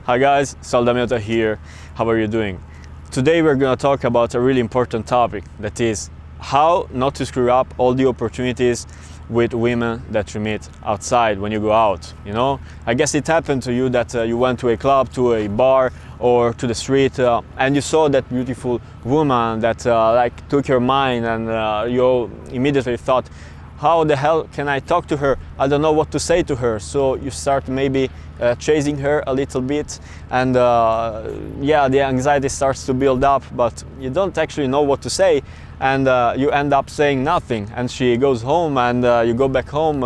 Hi guys, Sal Damiota here. How are you doing? Today we're going to talk about a really important topic, that is how not to screw up all the opportunities with women that you meet outside when you go out. You know, I guess it happened to you that you went to a club, to a bar, or to the street, and you saw that beautiful woman that took your mind, and you immediately thought, how the hell can I talk to her? I don't know what to say to her. So you start maybe chasing her a little bit, and the anxiety starts to build up, but you don't actually know what to say, and you end up saying nothing, and she goes home, and you go back home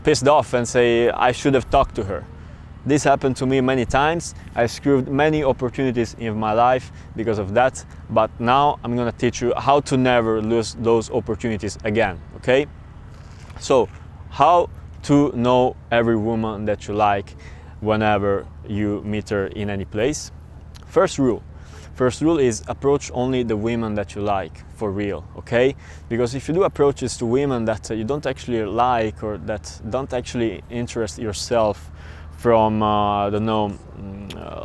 pissed off and say, I should have talked to her. This happened to me many times. I screwed many opportunities in my life because of that, but now I'm gonna teach you how to never lose those opportunities again, okay? So, how to know every woman that you like whenever you meet her in any place? First rule is approach only the women that you like for real, okay? Because if you do approaches to women that you don't actually like, or that don't actually interest yourself from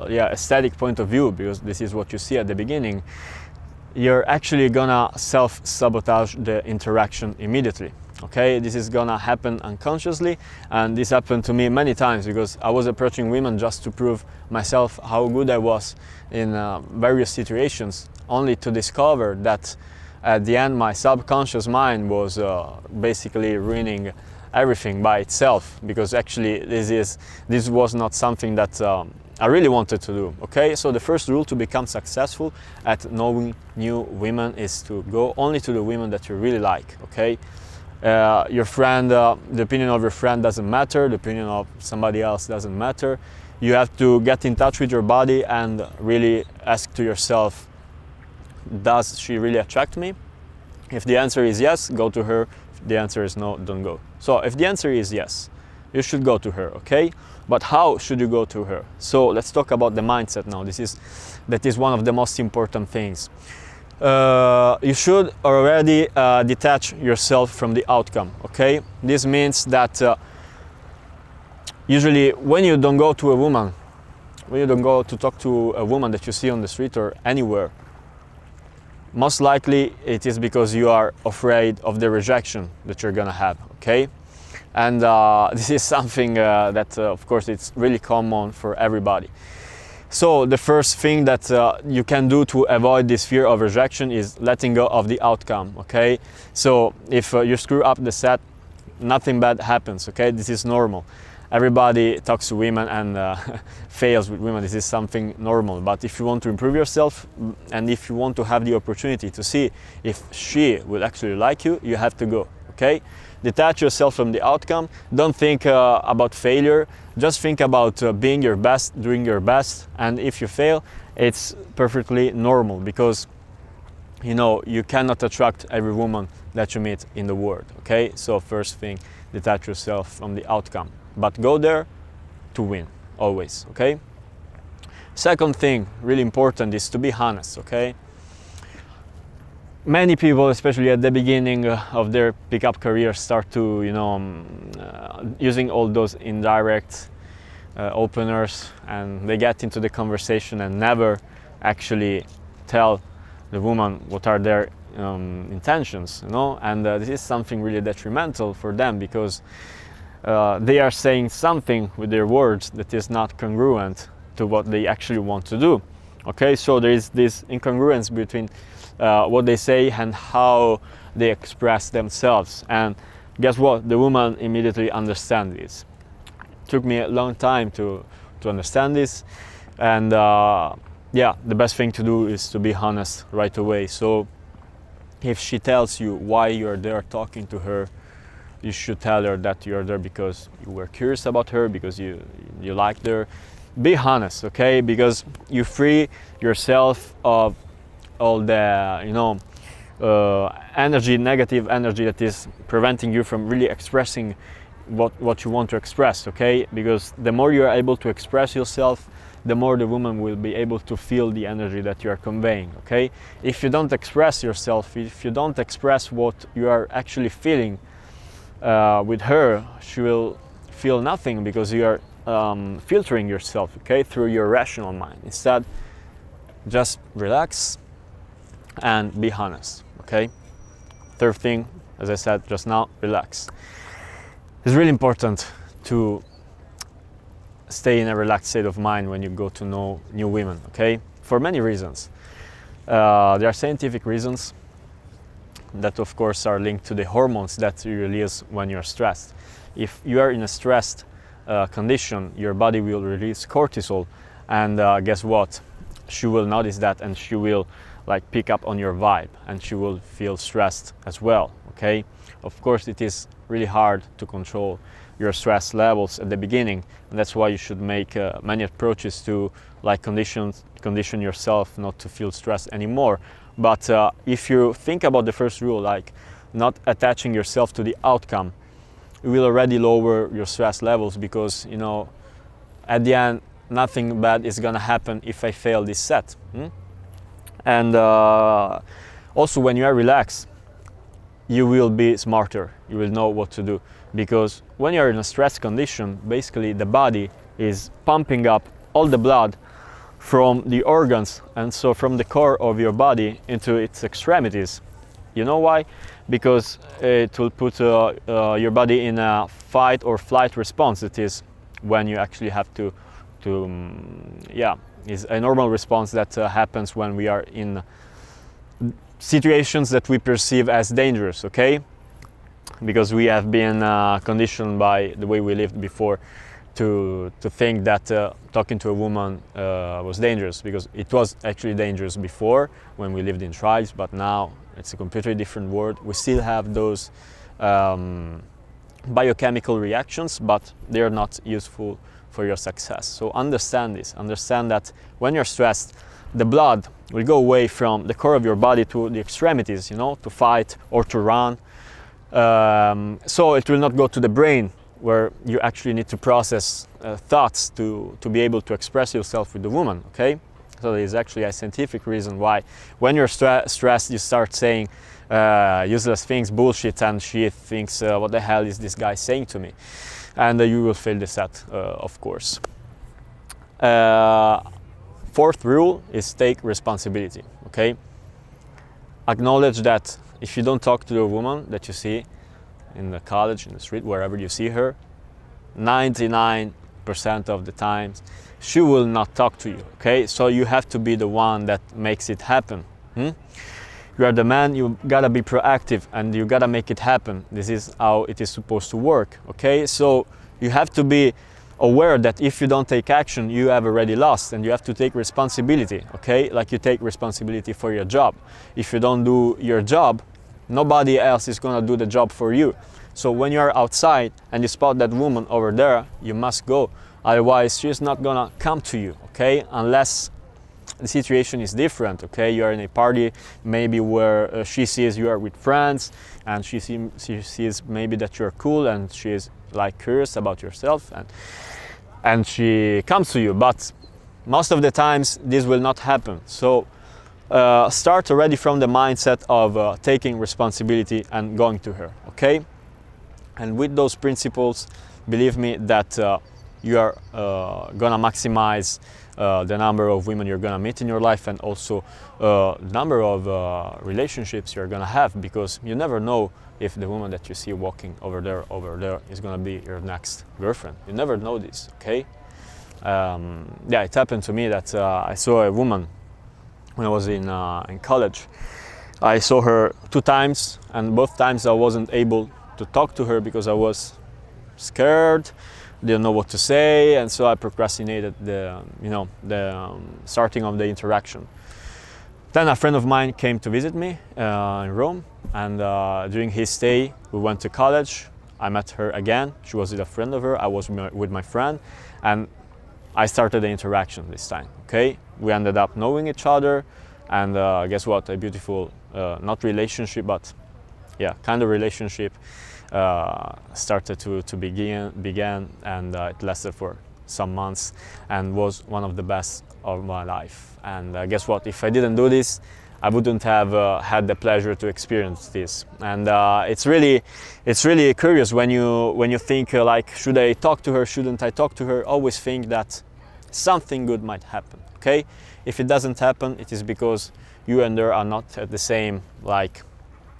aesthetic point of view, because this is what you see at the beginning, you're actually gonna self-sabotage the interaction immediately. Okay, this is gonna happen unconsciously, and this happened to me many times because I was approaching women just to prove myself how good I was in various situations, only to discover that at the end my subconscious mind was basically ruining everything by itself, because actually this was not something that I really wanted to do. Okay, so the first rule to become successful at knowing new women is to go only to the women that you really like. Okay, your friend, the opinion of your friend doesn't matter, the opinion of somebody else doesn't matter. You have to get in touch with your body and really ask to yourself, does she really attract me? If the answer is yes, go to her. If the answer is no, don't go. So if the answer is yes, you should go to her, okay? But how should you go to her? So let's talk about the mindset now. That is one of the most important things. You should already detach yourself from the outcome, okay? This means that usually when you don't go to a woman, when you don't go to talk to a woman that you see on the street or anywhere, most likely it is because you are afraid of the rejection that you're gonna have, okay? And this is something that of course it's really common for everybody. So the first thing that you can do to avoid this fear of rejection is letting go of the outcome, okay? So if you screw up the set, nothing bad happens, okay? This is normal. Everybody talks to women and fails with women. This is something normal. But if you want to improve yourself, and if you want to have the opportunity to see if she will actually like you, you have to go, okay? Detach yourself from the outcome. Don't think about failure. Just think about being your best, doing your best. And if you fail, it's perfectly normal, because you know you cannot attract every woman that you meet in the world, okay? So first thing, detach yourself from the outcome. But go there to win, always, okay? Second thing, really important, is to be honest, okay? Many people, especially at the beginning of their pickup career, start to, using all those indirect openers, and they get into the conversation and never actually tell the woman what are their intentions, you know? And this is something really detrimental for them, because they are saying something with their words that is not congruent to what they actually want to do. Okay, so there is this incongruence between what they say and how they express themselves. And guess what? The woman immediately understands this. It took me a long time to understand this, and the best thing to do is to be honest right away. So if she tells you why you're there talking to her, you should tell her that you're there because you were curious about her, because you liked her. Be honest, okay? Because you free yourself of all the negative energy that is preventing you from really expressing what you want to express, okay? Because the more you are able to express yourself, the more the woman will be able to feel the energy that you are conveying, okay? If you don't express yourself, if you don't express what you are actually feeling with her, she will feel nothing, because you are filtering yourself, okay, through your rational mind. Instead, just relax and be honest, okay? Third thing, as I said just now, relax. It's really important to stay in a relaxed state of mind when you go to know new women, okay? For many reasons. There are scientific reasons that of course are linked to the hormones that you release when you're stressed. If you are in a stressed condition, your body will release cortisol, and guess what? She will notice that, and she will like pick up on your vibe, and she will feel stressed as well, okay? Of course it is really hard to control your stress levels at the beginning, and that's why you should make many approaches to like condition yourself not to feel stressed anymore. But if you think about the first rule, like not attaching yourself to the outcome, you will already lower your stress levels, because you know at the end nothing bad is gonna happen if I fail this set. And also when you are relaxed, you will be smarter, you will know what to do, because when you're in a stress condition, basically the body is pumping up all the blood from the organs, and so from the core of your body into its extremities. You know why? Because it will put your body in a fight or flight response. It is when you actually have to is a normal response that happens when we are in situations that we perceive as dangerous, okay? Because we have been conditioned by the way we lived before to think that talking to a woman was dangerous, because it was actually dangerous before when we lived in tribes, but now it's a completely different world. We still have those biochemical reactions, but they're not useful for your success. So understand this, understand that when you're stressed, the blood will go away from the core of your body to the extremities, you know, to fight or to run. So it will not go to the brain, where you actually need to process thoughts to be able to express yourself with the woman, okay? So there's actually a scientific reason why when you're stressed you start saying useless things, bullshit, and she thinks what the hell is this guy saying to me? And you will fail the set, of course. Fourth rule is take responsibility, okay? Acknowledge that if you don't talk to a woman that you see in the college, in the street, wherever you see her, 99% of the times she will not talk to you, okay? So you have to be the one that makes it happen. You are the man, you gotta be proactive and you gotta make it happen. This is how it is supposed to work, okay? So you have to be aware that if you don't take action, you have already lost, and you have to take responsibility, okay? Like you take responsibility for your job. If you don't do your job, nobody else is gonna do the job for you. So when you're outside and you spot that woman over there, you must go. Otherwise, she's not gonna come to you, okay? Unless the situation is different, okay? You're in a party, maybe where she sees you are with friends, and she sees maybe that you're cool, and she is like curious about yourself, and she comes to you. But most of the times this will not happen. So start already from the mindset of taking responsibility and going to her, okay? And with those principles, believe me that you are gonna maximize the number of women you're gonna meet in your life, and also the number of relationships you're gonna have, because you never know if the woman that you see walking over there is gonna be your next girlfriend. You never know this, okay? Yeah, it happened to me that I saw a woman when I was in college. I saw her 2 times, and both times I wasn't able to talk to her because I was scared, didn't know what to say, and so I procrastinated the starting of the interaction. Then a friend of mine came to visit me in Rome, and during his stay we went to college. I met her again. She was with a friend of her, I was with my friend, and I started the interaction this time, okay? We ended up knowing each other, and guess what? A beautiful, not relationship, but yeah, kind of relationship started to began, and it lasted for some months and was one of the best of my life. And guess what? If I didn't do this, I wouldn't have had the pleasure to experience this. And it's really curious when you think like, should I talk to her, shouldn't I talk to her? Always think that something good might happen. Okay, if it doesn't happen, it is because you and her are not at the same like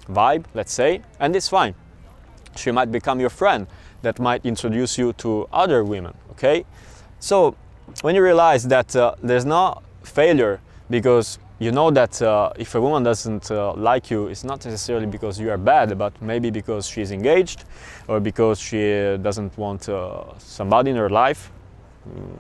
vibe, let's say, and it's fine. She might become your friend, that might introduce you to other women. Okay, so when you realize that there's no failure, because you know that if a woman doesn't like you, it's not necessarily because you are bad, but maybe because she's engaged, or because she doesn't want somebody in her life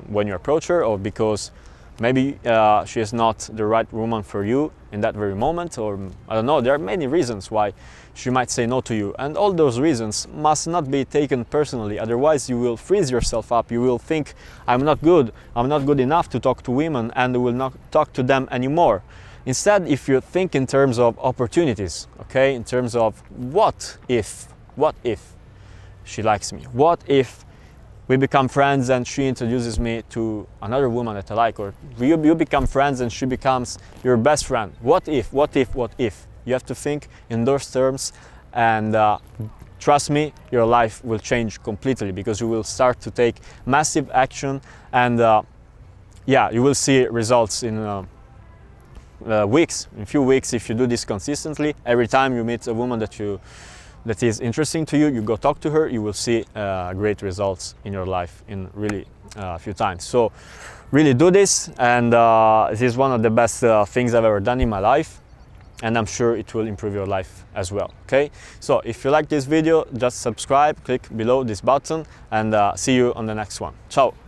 when you approach her, or because maybe she is not the right woman for you in that very moment, or I don't know, there are many reasons why she might say no to you, and all those reasons must not be taken personally, otherwise you will freeze yourself up, you will think, I'm not good enough to talk to women, and will not talk to them anymore. Instead, if you think in terms of opportunities, okay, in terms of what if she likes me, what if we become friends and she introduces me to another woman that I like, or you become friends and she becomes your best friend. What if? You have to think in those terms, and trust me, your life will change completely, because you will start to take massive action, and yeah, you will see results in weeks, in few weeks, if you do this consistently. Every time you meet a woman that is interesting to you, you go talk to her, you will see great results in your life in really a few times. So really do this, and this is one of the best things I've ever done in my life, and I'm sure it will improve your life as well. Okay, so if you like this video, just subscribe, click below this button, and see you on the next one. Ciao.